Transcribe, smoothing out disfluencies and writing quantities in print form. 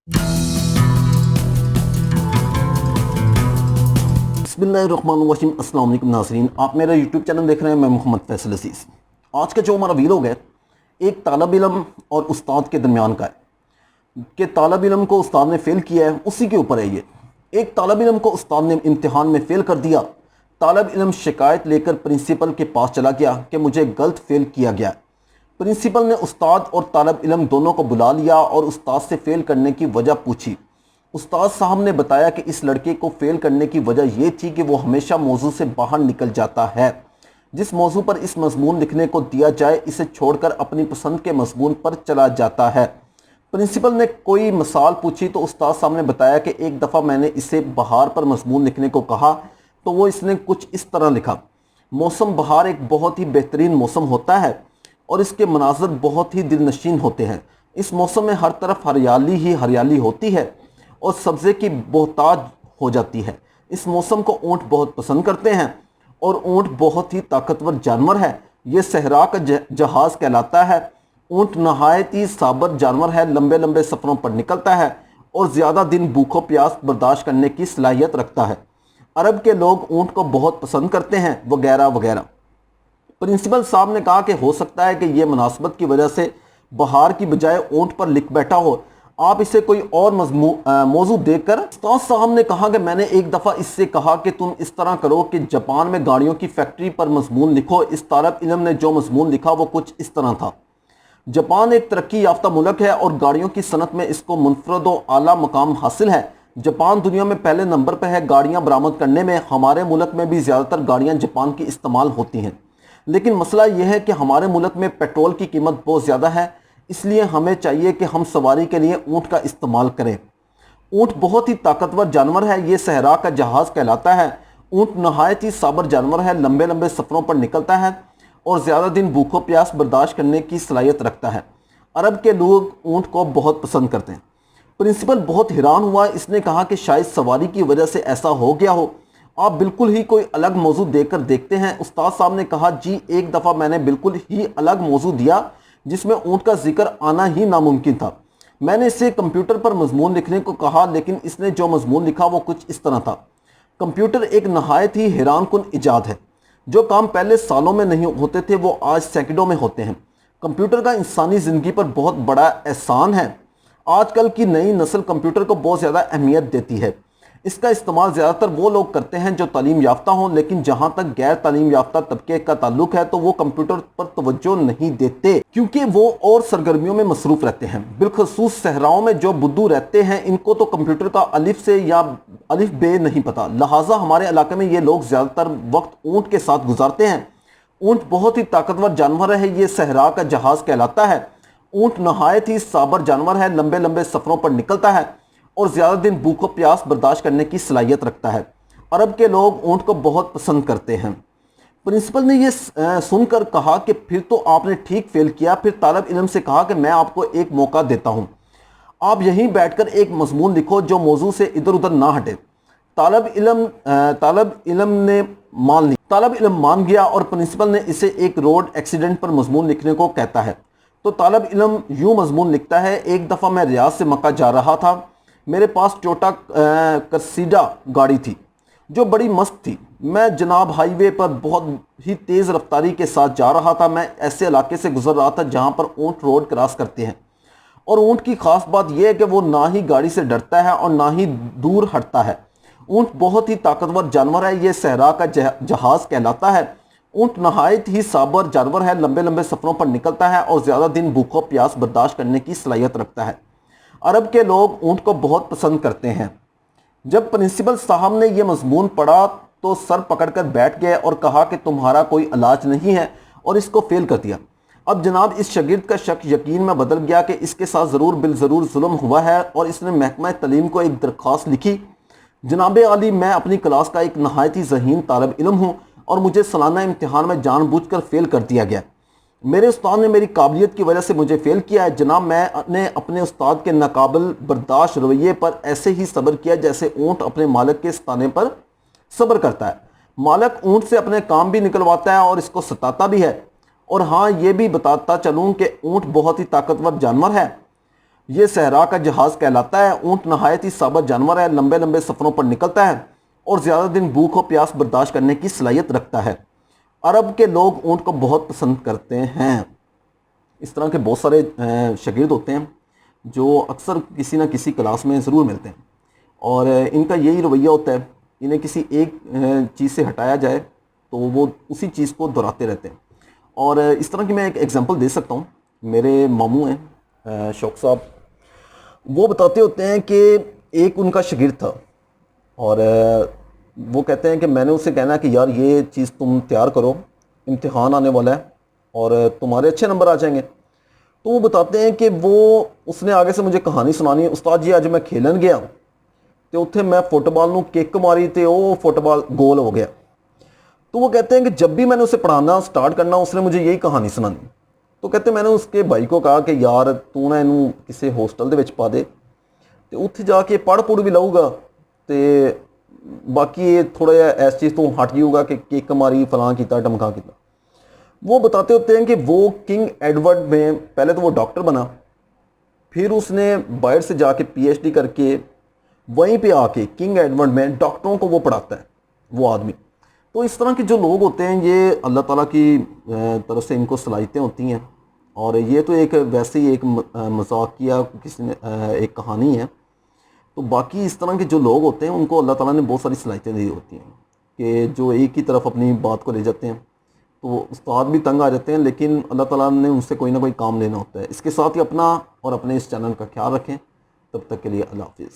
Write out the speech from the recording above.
बिस्मिल्लाहिर्रहमानिर्रहीम। अस्सलाम वालेकुम नाज़रीन, आप मेरा यूट्यूब चैनल देख रहे हैं। मैं मोहम्मद फैसल अज़ीज़। आज का जो हमारा वीडियो है एक तालब इल्म और उस्ताद के दरमियान का है कि तालब इल्म को उस्ताद ने फ़ेल किया है, उसी के ऊपर है ये। एक तालब इल्म को उस्ताद ने इम्तिहान में फ़ेल कर दिया। तालब इल्म शिकायत लेकर प्रिंसिपल के पास चला गया कि मुझे गलत फ़ेल किया गया। प्रिंसिपल ने उस्ताद और तालब इल्म दोनों को बुला लिया और उस्ताद से फ़ेल करने की वजह पूछी। उस्ताद साहब ने बताया कि इस लड़के को फ़ेल करने की वजह यह थी कि वो हमेशा मौजू से बाहर निकल जाता है। जिस मौजू पर इस मज़मून लिखने को दिया जाए इसे छोड़कर अपनी पसंद के मज़मून पर चला जाता है। प्रिंसिपल ने कोई मिसाल पूछी तो उस्ताद साहब ने बताया कि एक दफ़ा मैंने इसे बहार पर मज़मून लिखने को कहा तो वो इसने कुछ इस तरह लिखा। मौसम बहार एक बहुत ही बेहतरीन मौसम होता है और इसके मनाज़र बहुत ही दिलनशीन होते हैं। इस मौसम में हर तरफ हरियाली ही हरियाली होती है और सब्ज़े की बहुताज हो जाती है। इस मौसम को ऊँट बहुत पसंद करते हैं और ऊँट बहुत ही ताकतवर जानवर है। ये सहरा का जहाज़ कहलाता है। ऊँट नहायत ही साबर जानवर है, लंबे लंबे सफ़रों पर निकलता है और ज़्यादा दिन भूखों प्यास बर्दाश्त करने की सलाहियत रखता है। अरब के लोग ऊँट को बहुत पसंद करते हैं वगैरह वगैरह। प्रिंसिपल साहब ने कहा कि हो सकता है कि ये मुनासबत की वजह से बहार की बजाय ऊँट पर लिख बैठा हो, आप इसे कोई और मौजू देकर। उस्ताद साहब ने कहा कि मैंने एक दफ़ा इससे कहा कि तुम इस तरह करो कि जापान में गाड़ियों की फैक्ट्री पर मजमून लिखो। इस तालब इल्म ने जो मजमून लिखा वो कुछ इस तरह था। जापान एक तरक्की याफ्ता मुल्क है और गाड़ियों की सनत में इसको मुनफरद व आला मकाम हासिल है। जापान दुनिया में पहले नंबर पर है गाड़ियाँ बरामद करने में। हमारे मुल्क में भी ज़्यादातर गाड़ियाँ जापान की इस्तेमाल होती हैं, लेकिन मसला यह है कि हमारे मुल्क में पेट्रोल की कीमत बहुत ज़्यादा है, इसलिए हमें चाहिए कि हम सवारी के लिए ऊँट का इस्तेमाल करें। ऊँट बहुत ही ताकतवर जानवर है, ये सहरा का जहाज़ कहलाता है। ऊँट नहायत ही साबर जानवर है, लंबे लंबे सफ़रों पर निकलता है और ज़्यादा दिन भूखों प्यास बर्दाश्त करने की सलाहियत रखता है। अरब के लोग ऊँट को बहुत पसंद करते हैं। प्रिंसिपल बहुत हैरान हुआ। इसने कहा कि शायद सवारी की वजह से ऐसा हो गया हो, आप बिल्कुल ही कोई अलग मौजू देकर देखते हैं। उस्ताद साहब ने कहा, जी एक दफ़ा मैंने बिल्कुल ही अलग मौजू दिया जिसमें ऊँट का जिक्र आना ही नामुमकिन था। मैंने इससे कंप्यूटर पर मजमून लिखने को कहा, लेकिन इसने जो मजमून लिखा वो कुछ इस तरह था। कंप्यूटर एक नहायत ही हैरान कुन इजाद है। जो काम पहले सालों में नहीं होते थे वो आज सैकड़ों में होते हैं। कंप्यूटर का इंसानी ज़िंदगी पर बहुत बड़ा एहसान है। आजकल की नई नस्ल कंप्यूटर को बहुत ज़्यादा अहमियत देती है। इसका इस्तेमाल ज़्यादातर वो लोग करते हैं जो तालीम याफ्ता हों, लेकिन जहाँ तक गैर तालीम याफ्ता तबके का ताल्लुक है तो वो कंप्यूटर पर तवज्जो नहीं देते क्योंकि वो और सरगर्मियों में मसरूफ़ रहते हैं। बिलखसूस सहराओं में जो बुद्धू रहते हैं इनको तो कंप्यूटर का अलिफ से या अलिफ बे नहीं पता, लिहाजा हमारे इलाके में ये लोग ज़्यादातर वक्त ऊँट के साथ गुजारते हैं। ऊँट बहुत ही ताकतवर जानवर है, ये सहरा का जहाज़ कहलाता है। ऊँट नहायत ही साबर जानवर है, लंबे लंबे सफ़रों पर निकलता है और ज़्यादा दिन भूखों प्यास बर्दाश्त करने की सलाहियत रखता है। अरब के लोग ऊँट को बहुत पसंद करते हैं। प्रिंसिपल ने यह सुनकर कहा कि फिर तो आपने ठीक फेल किया। फिर तालब इल्म से कहा कि मैं आपको एक मौका देता हूँ, आप यहीं बैठकर एक मजमून लिखो जो मौजू से इधर उधर ना हटे। तालब इल्म ने मान ली। तालब इल्म मान गया और प्रिंसिपल ने इसे एक रोड एक्सीडेंट पर मजमून लिखने को कहता है तो तालब इल्म यूँ मजमून लिखता है। एक दफ़ा मैं रियाज से मक्का जा रहा था, मेरे पास टोयोटा कर्सीडा गाड़ी थी जो बड़ी मस्त थी। मैं जनाब हाईवे पर बहुत ही तेज़ रफ्तारी के साथ जा रहा था। मैं ऐसे इलाके से गुजर रहा था जहाँ पर ऊँट रोड क्रॉस करते हैं और ऊँट की ख़ास बात यह है कि वो ना ही गाड़ी से डरता है और ना ही दूर हटता है। ऊँट बहुत ही ताकतवर जानवर है, ये सहरा का जहाज़ कहलाता है। ऊँट नहायत ही साबर जानवर है, लंबे लंबे सफ़रों पर निकलता है और ज़्यादा दिन भूखों प्यास बर्दाश्त करने की सलाहियत रखता है। अरब के लोग ऊँट को बहुत पसंद करते हैं। जब प्रिंसिपल साहब ने यह मजमून पढ़ा तो सर पकड़कर बैठ गए और कहा कि तुम्हारा कोई इलाज नहीं है और इसको फेल कर दिया। अब जनाब इस शागिर्द का शक यकीन में बदल गया कि इसके साथ ज़रूर बिल ज़रूर जुल्म हुआ है और इसने महकमा तालीम को एक दरख्वास्त लिखी। जनाब आली, मैं अपनी क्लास का एक नहायत ही ज़हीन तालब इल्म हूँ और मुझे सालाना इम्तिहान में जानबूझकर फ़ेल कर दिया गया। मेरे उस्ताद ने मेरी काबिलियत की वजह से मुझे फ़ेल किया है। जनाब मैंने अपने उस्ताद के नाकाबिल बर्दाश्त रवैये पर ऐसे ही सब्र किया जैसे ऊँट अपने मालिक के सताने पर सब्र करता है। मालिक ऊँट से अपने काम भी निकलवाता है और इसको सताता भी है। और हाँ, ये भी बताता चलूँ कि ऊँट बहुत ही ताकतवर जानवर है। یہ صحرا کا جہاز کہلاتا ہے۔ اونٹ نہایت ہی ثابت جانور ہے، لمبے لمبے سفروں پر نکلتا ہے اور زیادہ دن بھوک و پیاس برداشت کرنے کی صلاحیت رکھتا ہے۔ عرب کے لوگ اونٹ کو بہت پسند کرتے ہیں۔ اس طرح کے بہت سارے شاگرد ہوتے ہیں جو اکثر کسی نہ کسی کلاس میں ضرور ملتے ہیں، اور ان کا یہی رویہ ہوتا ہے، انہیں کسی ایک چیز سے ہٹایا جائے تو وہ اسی چیز کو دہراتے رہتے ہیں۔ اور اس طرح کی میں ایک ایگزامپل دے سکتا ہوں۔ میرے ماموں ہیں شوق صاحب، وہ بتاتے ہوتے ہیں کہ ایک ان کا شاگرد تھا، اور وہ کہتے ہیں کہ میں نے اسے کہنا کہ یار یہ چیز تم تیار کرو، امتحان آنے والا ہے اور تمہارے اچھے نمبر آ جائیں گے۔ تو وہ بتاتے ہیں کہ اس نے آگے سے مجھے کہانی سنانی، استاد جی اج میں کھیلن گیا تو اتنے میں فٹ بال نو کک ماری تو وہ فٹ بال گول ہو گیا۔ تو وہ کہتے ہیں کہ جب بھی میں نے اسے پڑھانا سٹارٹ کرنا اس نے مجھے یہی کہانی سنانی۔ تو کہتے ہیں میں نے اس کے بھائی کو کہا کہ یار تو نہ اینوں کسی ہوسٹل دے وچ پا دے تو اتنے جا کے پڑھ بھی لوں گا، تو باقی یہ تھوڑا جہا ایس چیز تو ہٹ جاؤ گا کہ کک ماری فلاں کیتا ٹمکا کیتا۔ وہ بتاتے ہوتے ہیں کہ وہ کنگ ایڈورڈ میں پہلے تو وہ ڈاکٹر بنا، پھر اس نے باہر سے جا کے پی ایچ ڈی کر کے وہیں پہ آ کے کنگ ایڈورڈ میں ڈاکٹروں کو وہ پڑھاتا ہے وہ آدمی۔ تو اس طرح کے جو لوگ ہوتے ہیں یہ اللہ تعالیٰ کی طرف سے ان کو صلاحیتیں ہوتی ہیں، اور یہ تو ایک ویسے ہی ایک مذاقیہ کسی نے ایک کہانی ہے۔ تو باقی اس طرح کے جو لوگ ہوتے ہیں ان کو اللہ تعالیٰ نے بہت ساری صلاحیتیں دی ہوتی ہیں کہ جو ایک ہی طرف اپنی بات کو لے جاتے ہیں، تو استاد بھی تنگ آ جاتے ہیں، لیکن اللہ تعالیٰ نے ان سے کوئی نہ کوئی کام لینا ہوتا ہے۔ اس کے ساتھ ہی اپنا اور اپنے اس چینل کا خیال رکھیں۔ تب تک کے لیے اللہ حافظ۔